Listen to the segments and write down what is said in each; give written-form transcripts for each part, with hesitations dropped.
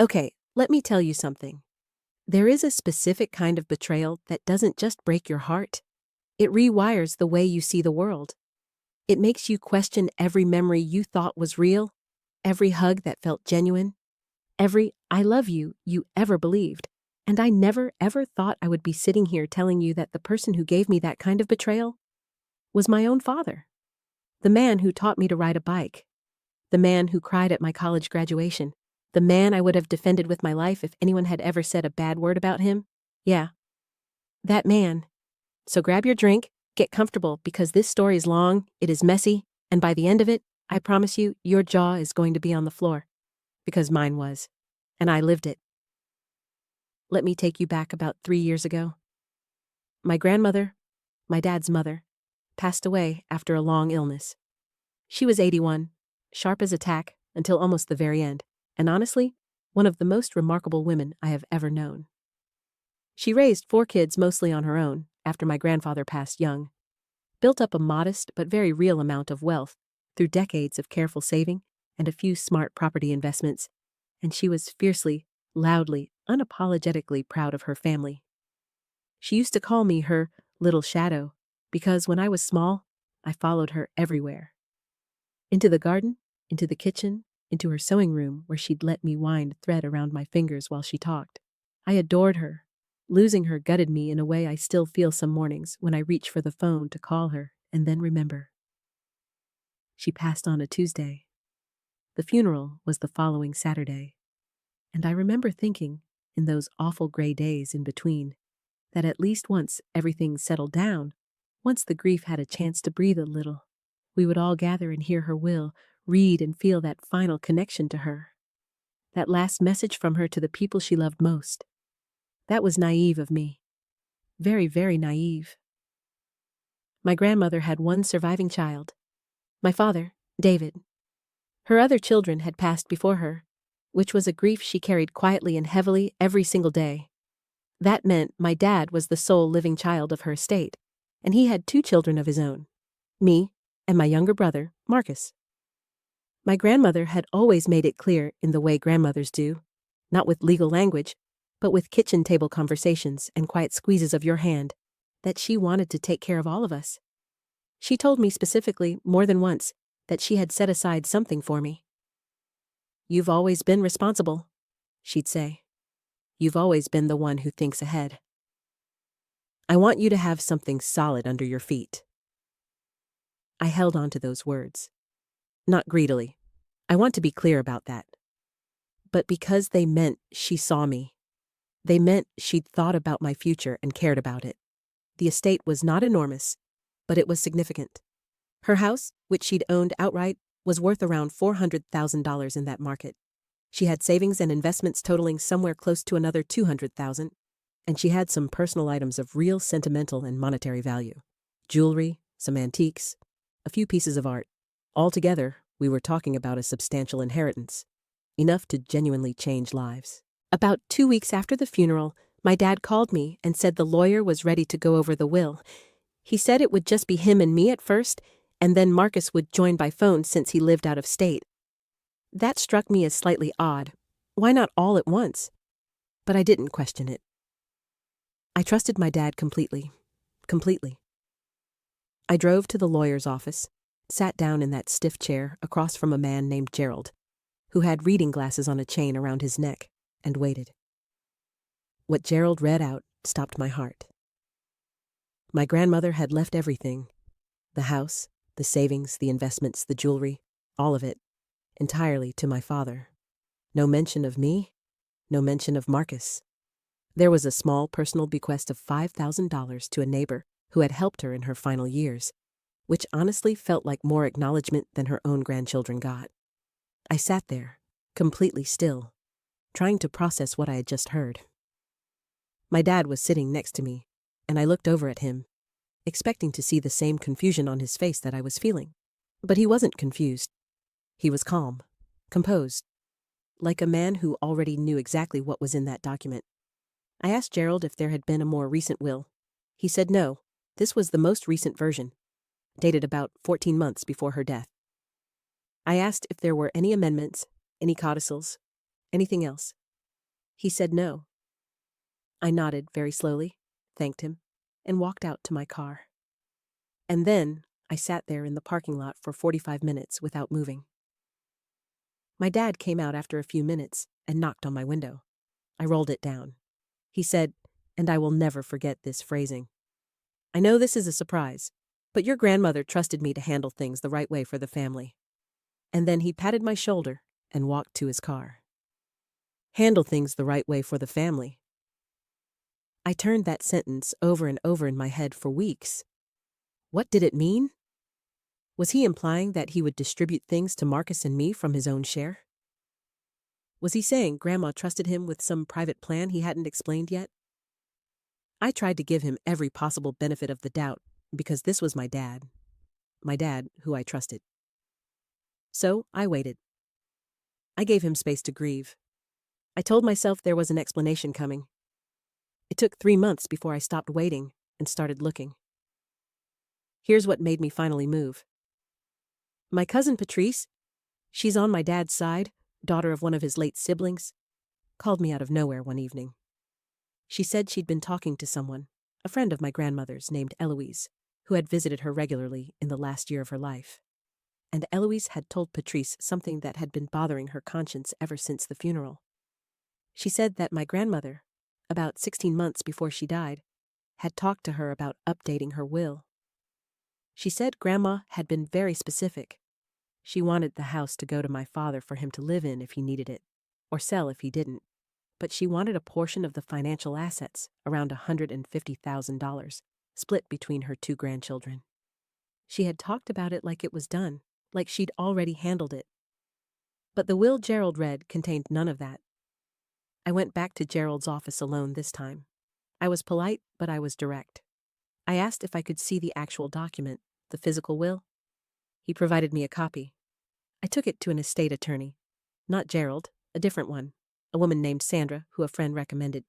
Okay, let me tell you something. There is a specific kind of betrayal that doesn't just break your heart. It rewires the way you see the world. It makes you question every memory you thought was real, every hug that felt genuine, every "I love you" you ever believed. And I never, ever thought I would be sitting here telling you that the person who gave me that kind of betrayal was my own father. The man who taught me to ride a bike. The man who cried at my college graduation. The man I would have defended with my life if anyone had ever said a bad word about him. Yeah, that man. So grab your drink, get comfortable, because this story is long, it is messy, and by the end of it, I promise you, your jaw is going to be on the floor. Because mine was. And I lived it. Let me take you back about 3 years ago. My grandmother, my dad's mother, passed away after a long illness. She was 81, sharp as a tack until almost the very end, and honestly, one of the most remarkable women I have ever known. She raised 4 kids mostly on her own after my grandfather passed young, built up a modest but very real amount of wealth through decades of careful saving and a few smart property investments, and she was fiercely, loudly, unapologetically proud of her family. She used to call me her little shadow because when I was small, I followed her everywhere. Into the garden, into the kitchen, into her sewing room where she'd let me wind thread around my fingers while she talked. I adored her. Losing her gutted me in a way I still feel some mornings when I reach for the phone to call her and then remember. She passed on a Tuesday. The funeral was the following Saturday. And I remember thinking, in those awful gray days in between, that at least once everything settled down, once the grief had a chance to breathe a little, we would all gather and hear her will, read and feel that final connection to her. That last message from her to the people she loved most. That was naive of me. Very, very naive. My grandmother had one surviving child. My father, David. Her other children had passed before her, which was a grief she carried quietly and heavily every single day. That meant my dad was the sole living child of her estate, and he had 2 children of his own, me and my younger brother, Marcus. My grandmother had always made it clear in the way grandmothers do, not with legal language, but with kitchen table conversations and quiet squeezes of your hand, that she wanted to take care of all of us. She told me specifically, more than once, that she had set aside something for me. "You've always been responsible," she'd say. "You've always been the one who thinks ahead. I want you to have something solid under your feet." I held on to those words. Not greedily. I want to be clear about that. But because they meant she saw me. They meant she'd thought about my future and cared about it. The estate was not enormous, but it was significant. Her house, which she'd owned outright, was worth around $400,000 in that market. She had savings and investments totaling somewhere close to another $200,000, and she had some personal items of real sentimental and monetary value. Jewelry, some antiques, a few pieces of art. Altogether, we were talking about a substantial inheritance, enough to genuinely change lives. About 2 weeks after the funeral, my dad called me and said the lawyer was ready to go over the will. He said it would just be him and me at first, and then Marcus would join by phone since he lived out of state. That struck me as slightly odd. Why not all at once? But I didn't question it. I trusted my dad completely. Completely. I drove to the lawyer's office, sat down in that stiff chair across from a man named Gerald, who had reading glasses on a chain around his neck, and waited. What Gerald read out stopped my heart. My grandmother had left everything, the house, the savings, the investments, the jewelry, all of it, entirely to my father. No mention of me, no mention of Marcus. There was a small personal bequest of $5,000 to a neighbor who had helped her in her final years, which honestly felt like more acknowledgement than her own grandchildren got. I sat there, completely still, trying to process what I had just heard. My dad was sitting next to me, and I looked over at him, expecting to see the same confusion on his face that I was feeling. But he wasn't confused. He was calm, composed, like a man who already knew exactly what was in that document. I asked Gerald if there had been a more recent will. He said no, this was the most recent version, dated about 14 months before her death. I asked if there were any amendments, any codicils, anything else. He said no. I nodded very slowly, thanked him, and walked out to my car. And then I sat there in the parking lot for 45 minutes without moving. My dad came out after a few minutes and knocked on my window. I rolled it down. He said, and I will never forget this phrasing, "I know this is a surprise, but your grandmother trusted me to handle things the right way for the family." And then he patted my shoulder and walked to his car. Handle things the right way for the family. I turned that sentence over and over in my head for weeks. What did it mean? Was he implying that he would distribute things to Marcus and me from his own share? Was he saying Grandma trusted him with some private plan he hadn't explained yet? I tried to give him every possible benefit of the doubt because this was my dad who I trusted. So I waited. I gave him space to grieve. I told myself there was an explanation coming. It took 3 months before I stopped waiting and started looking. Here's what made me finally move. My cousin Patrice, she's on my dad's side, daughter of one of his late siblings, called me out of nowhere one evening. She said she'd been talking to someone, a friend of my grandmother's named Eloise, who had visited her regularly in the last year of her life. And Eloise had told Patrice something that had been bothering her conscience ever since the funeral. She said that my grandmother, about 16 months before she died, had talked to her about updating her will. She said Grandma had been very specific. She wanted the house to go to my father for him to live in if he needed it, or sell if he didn't. But she wanted a portion of the financial assets, around $150,000, split between her 2 grandchildren. She had talked about it like it was done, like she'd already handled it. But the will Gerald read contained none of that. I went back to Gerald's office alone this time. I was polite, but I was direct. I asked if I could see the actual document, the physical will. He provided me a copy. I took it to an estate attorney. Not Gerald, a different one, a woman named Sandra, who a friend recommended.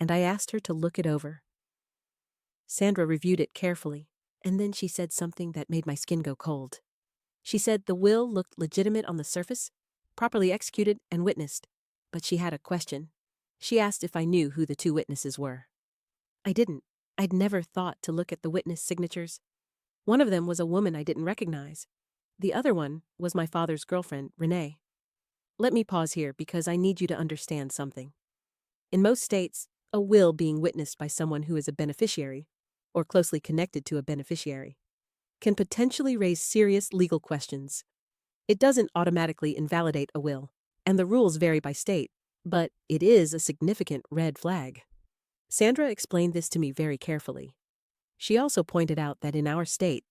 And I asked her to look it over. Sandra reviewed it carefully, and then she said something that made my skin go cold. She said the will looked legitimate on the surface, properly executed and witnessed, but she had a question. She asked if I knew who the 2 witnesses were. I didn't. I'd never thought to look at the witness signatures. One of them was a woman I didn't recognize. The other one was my father's girlfriend, Renee. Let me pause here because I need you to understand something. In most states, a will being witnessed by someone who is a beneficiary, or closely connected to a beneficiary, can potentially raise serious legal questions. It doesn't automatically invalidate a will, and the rules vary by state, but it is a significant red flag. Sandra explained this to me very carefully. She also pointed out that in our state,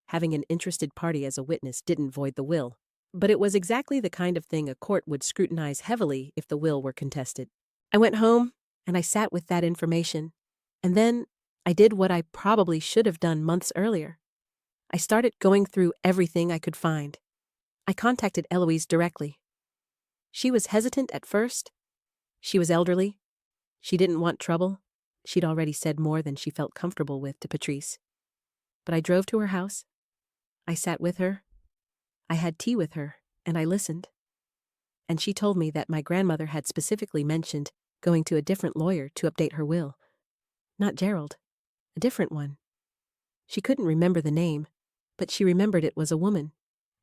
having an interested party as a witness didn't void the will, but it was exactly the kind of thing a court would scrutinize heavily if the will were contested. I went home, and I sat with that information, and then I did what I probably should have done months earlier. I started going through everything I could find. I contacted Eloise directly. She was hesitant at first. She was elderly. She didn't want trouble. She'd already said more than she felt comfortable with to Patrice. But I drove to her house. I sat with her. I had tea with her, and I listened. And she told me that my grandmother had specifically mentioned going to a different lawyer to update her will. Not Gerald, a different one. She couldn't remember the name, but she remembered it was a woman,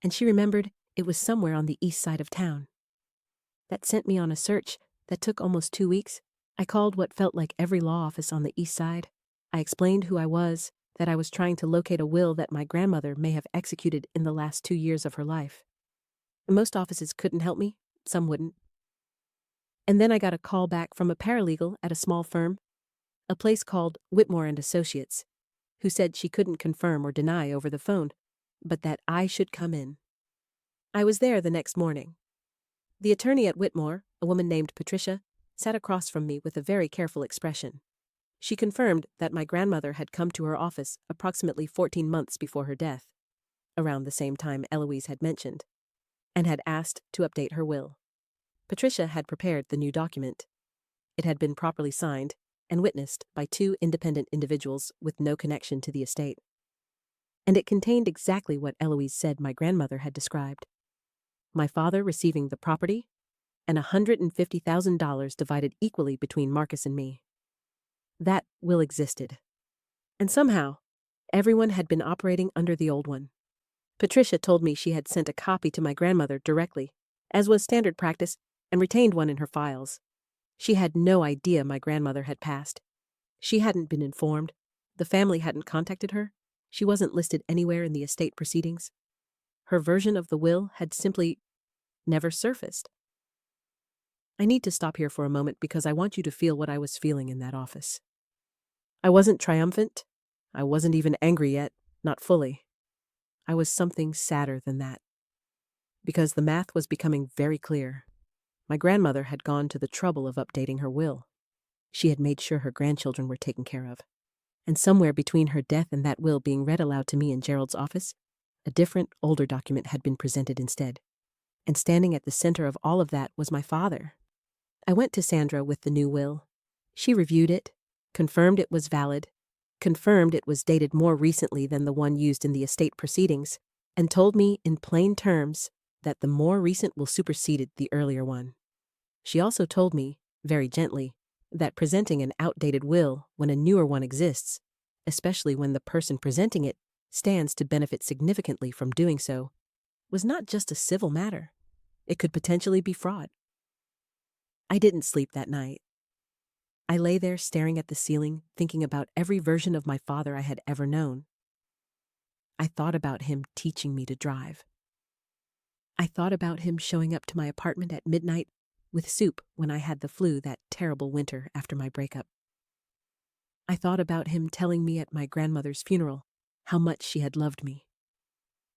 and she remembered it was somewhere on the east side of town. That sent me on a search that took almost 2 weeks. I called what felt like every law office on the east side. I explained who I was, that I was trying to locate a will that my grandmother may have executed in the last 2 years of her life. Most offices couldn't help me, some wouldn't. And then I got a call back from a paralegal at a small firm, a place called Whitmore and Associates, who said she couldn't confirm or deny over the phone, but that I should come in. I was there the next morning. The attorney at Whitmore, a woman named Patricia, sat across from me with a very careful expression. She confirmed that my grandmother had come to her office approximately 14 months before her death, around the same time Eloise had mentioned, and had asked to update her will. Patricia had prepared the new document. It had been properly signed and witnessed by 2 independent individuals with no connection to the estate. And it contained exactly what Eloise said my grandmother had described. My father receiving the property, and $150,000 divided equally between Marcus and me. That will existed. And somehow, everyone had been operating under the old one. Patricia told me she had sent a copy to my grandmother directly, as was standard practice, and retained one in her files. She had no idea my grandmother had passed. She hadn't been informed. The family hadn't contacted her. She wasn't listed anywhere in the estate proceedings. Her version of the will had simply never surfaced. I need to stop here for a moment because I want you to feel what I was feeling in that office. I wasn't triumphant. I wasn't even angry yet, not fully. I was something sadder than that. Because the math was becoming very clear. My grandmother had gone to the trouble of updating her will. She had made sure her grandchildren were taken care of. And somewhere between her death and that will being read aloud to me in Gerald's office, a different, older document had been presented instead. And standing at the center of all of that was my father. I went to Sandra with the new will. She reviewed it, confirmed it was valid, confirmed it was dated more recently than the one used in the estate proceedings, and told me in plain terms that the more recent will superseded the earlier one. She also told me, very gently, that presenting an outdated will when a newer one exists, especially when the person presenting it stands to benefit significantly from doing so, was not just a civil matter. It could potentially be fraud. I didn't sleep that night. I lay there staring at the ceiling, thinking about every version of my father I had ever known. I thought about him teaching me to drive. I thought about him showing up to my apartment at midnight with soup when I had the flu that terrible winter after my breakup. I thought about him telling me at my grandmother's funeral how much she had loved me,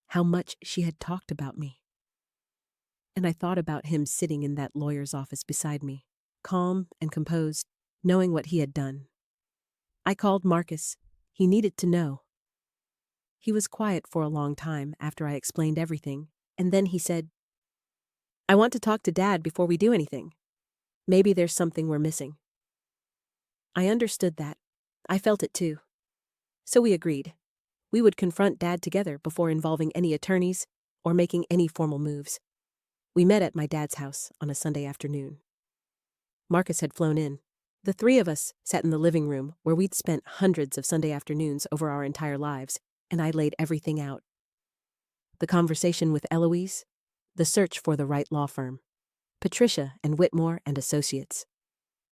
how much she had talked about me. And I thought about him sitting in that lawyer's office beside me, calm and composed, knowing what he had done. I called Marcus. He needed to know. He was quiet for a long time after I explained everything, and then he said, "I want to talk to Dad before we do anything. Maybe there's something we're missing." I understood that. I felt it too. So we agreed. We would confront Dad together before involving any attorneys or making any formal moves. We met at my dad's house on a Sunday afternoon. Marcus had flown in. The three of us sat in the living room where we'd spent hundreds of Sunday afternoons over our entire lives, and I laid everything out. The conversation with Eloise, the search for the right law firm, Patricia and Whitmore and Associates,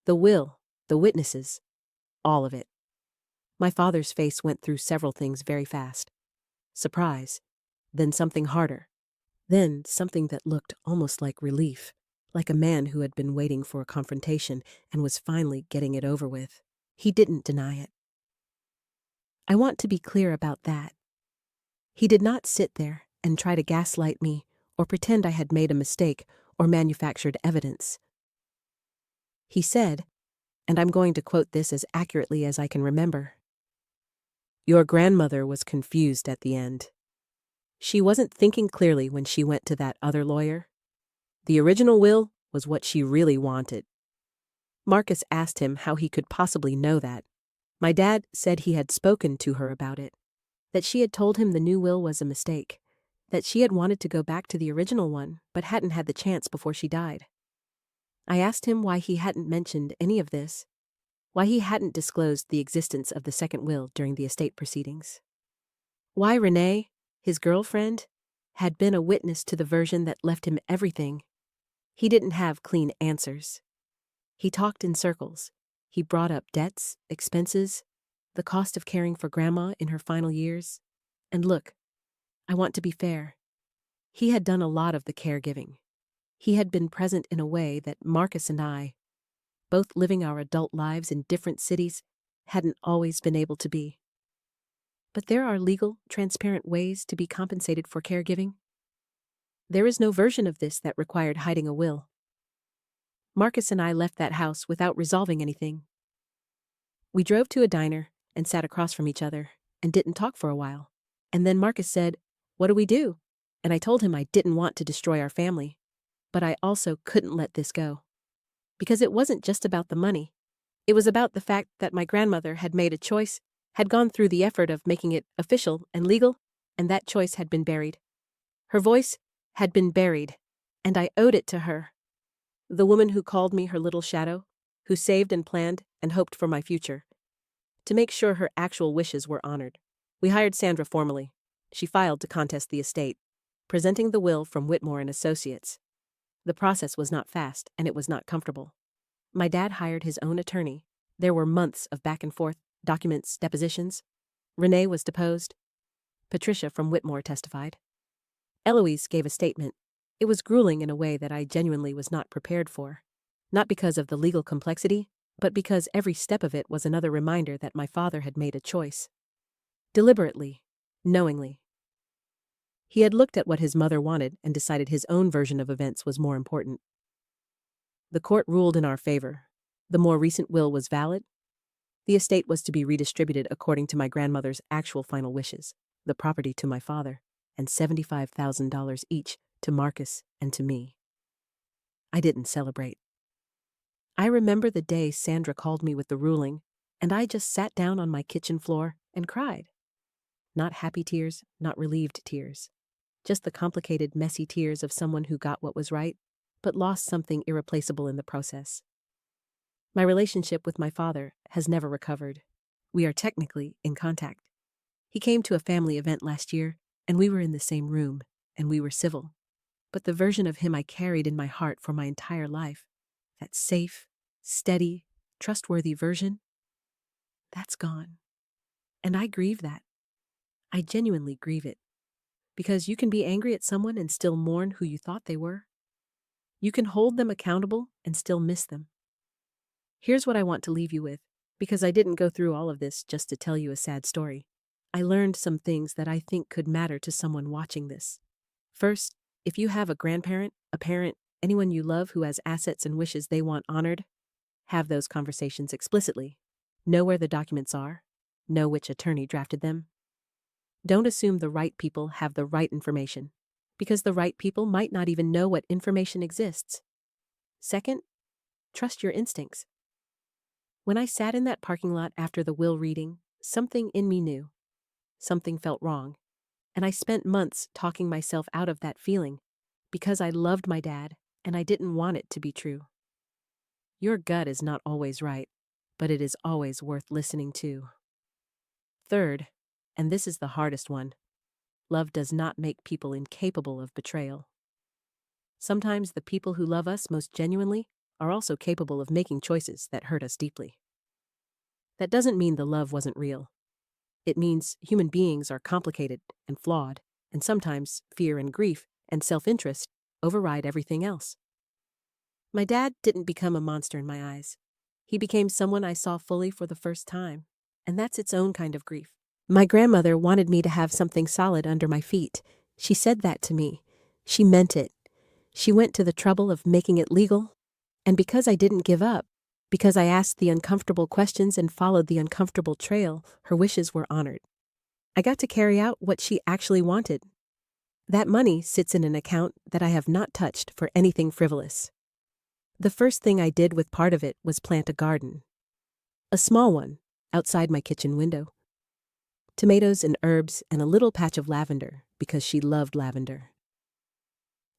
the will, the witnesses, all of it. My father's face went through several things very fast. Surprise, then something harder, then something that looked almost like relief, like a man who had been waiting for a confrontation and was finally getting it over with. He didn't deny it. I want to be clear about that. He did not sit there and try to gaslight me or pretend I had made a mistake or manufactured evidence. He said, and I'm going to quote this as accurately as I can remember, "Your grandmother was confused at the end. She wasn't thinking clearly when she went to that other lawyer. The original will was what she really wanted." Marcus asked him how he could possibly know that. My dad said he had spoken to her about it, that she had told him the new will was a mistake, that she had wanted to go back to the original one but hadn't had the chance before she died. I asked him why he hadn't mentioned any of this, why he hadn't disclosed the existence of the second will during the estate proceedings. Why Renee, his girlfriend, had been a witness to the version that left him everything. He didn't have clean answers. He talked in circles. He brought up debts, expenses, the cost of caring for Grandma in her final years. And look, I want to be fair. He had done a lot of the caregiving. He had been present in a way that Marcus and I, both living our adult lives in different cities, hadn't always been able to be. But there are legal, transparent ways to be compensated for caregiving. There is no version of this that required hiding a will. Marcus and I left that house without resolving anything. We drove to a diner and sat across from each other and didn't talk for a while. And then Marcus said, "What do we do?" And I told him I didn't want to destroy our family, but I also couldn't let this go. Because it wasn't just about the money. It was about the fact that my grandmother had made a choice, had gone through the effort of making it official and legal, and that choice had been buried. Her voice had been buried, and I owed it to her. The woman who called me her little shadow, who saved and planned and hoped for my future, to make sure her actual wishes were honored. We hired Sandra formally. She filed to contest the estate, presenting the will from Whitmore and Associates. The process was not fast, and it was not comfortable. My dad hired his own attorney. There were months of back and forth, documents, depositions. Renee was deposed. Patricia from Whitmore testified. Eloise gave a statement. It was grueling in a way that I genuinely was not prepared for. Not because of the legal complexity, but because every step of it was another reminder that my father had made a choice. Deliberately, knowingly. He had looked at what his mother wanted and decided his own version of events was more important. The court ruled in our favor. The more recent will was valid. The estate was to be redistributed according to my grandmother's actual final wishes, the property to my father, and $75,000 each to Marcus and to me. I didn't celebrate. I remember the day Sandra called me with the ruling, and I just sat down on my kitchen floor and cried. Not happy tears, not relieved tears. Just the complicated, messy tears of someone who got what was right, but lost something irreplaceable in the process. My relationship with my father has never recovered. We are technically in contact. He came to a family event last year, and we were in the same room, and we were civil. But the version of him I carried in my heart for my entire life, that safe, steady, trustworthy version, that's gone. And I grieve that. I genuinely grieve it. Because you can be angry at someone and still mourn who you thought they were. You can hold them accountable and still miss them. Here's what I want to leave you with, because I didn't go through all of this just to tell you a sad story. I learned some things that I think could matter to someone watching this. First, if you have a grandparent, a parent, anyone you love who has assets and wishes they want honored, have those conversations explicitly. Know where the documents are. Know which attorney drafted them. Don't assume the right people have the right information, because the right people might not even know what information exists. Second, trust your instincts. When I sat in that parking lot after the will reading, something in me knew. Something felt wrong, and I spent months talking myself out of that feeling, because I loved my dad, and I didn't want it to be true. Your gut is not always right, but it is always worth listening to. Third, and this is the hardest one, love does not make people incapable of betrayal. Sometimes the people who love us most genuinely are also capable of making choices that hurt us deeply. That doesn't mean the love wasn't real. It means human beings are complicated and flawed, and sometimes fear and grief and self-interest override everything else. My dad didn't become a monster in my eyes. He became someone I saw fully for the first time, and that's its own kind of grief. My grandmother wanted me to have something solid under my feet. She said that to me. She meant it. She went to the trouble of making it legal. And because I didn't give up, because I asked the uncomfortable questions and followed the uncomfortable trail, her wishes were honored. I got to carry out what she actually wanted. That money sits in an account that I have not touched for anything frivolous. The first thing I did with part of it was plant a garden. A small one, outside my kitchen window. Tomatoes and herbs and a little patch of lavender, because she loved lavender.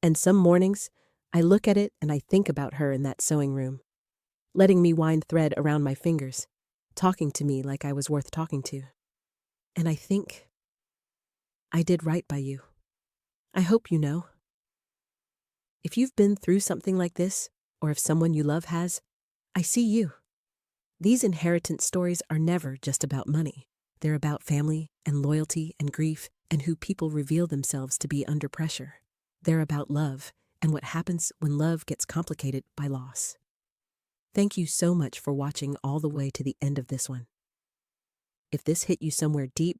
And some mornings, I look at it and I think about her in that sewing room, letting me wind thread around my fingers, talking to me like I was worth talking to. And I think, I did right by you. I hope you know. If you've been through something like this, or if someone you love has, I see you. These inheritance stories are never just about money. They're about family and loyalty and grief and who people reveal themselves to be under pressure. They're about love and what happens when love gets complicated by loss. Thank you so much for watching all the way to the end of this one. If this hit you somewhere deep,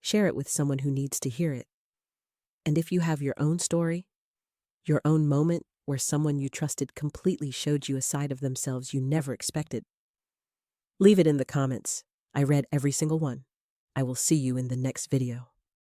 share it with someone who needs to hear it. And if you have your own story, your own moment where someone you trusted completely showed you a side of themselves you never expected, leave it in the comments. I read every single one. I will see you in the next video.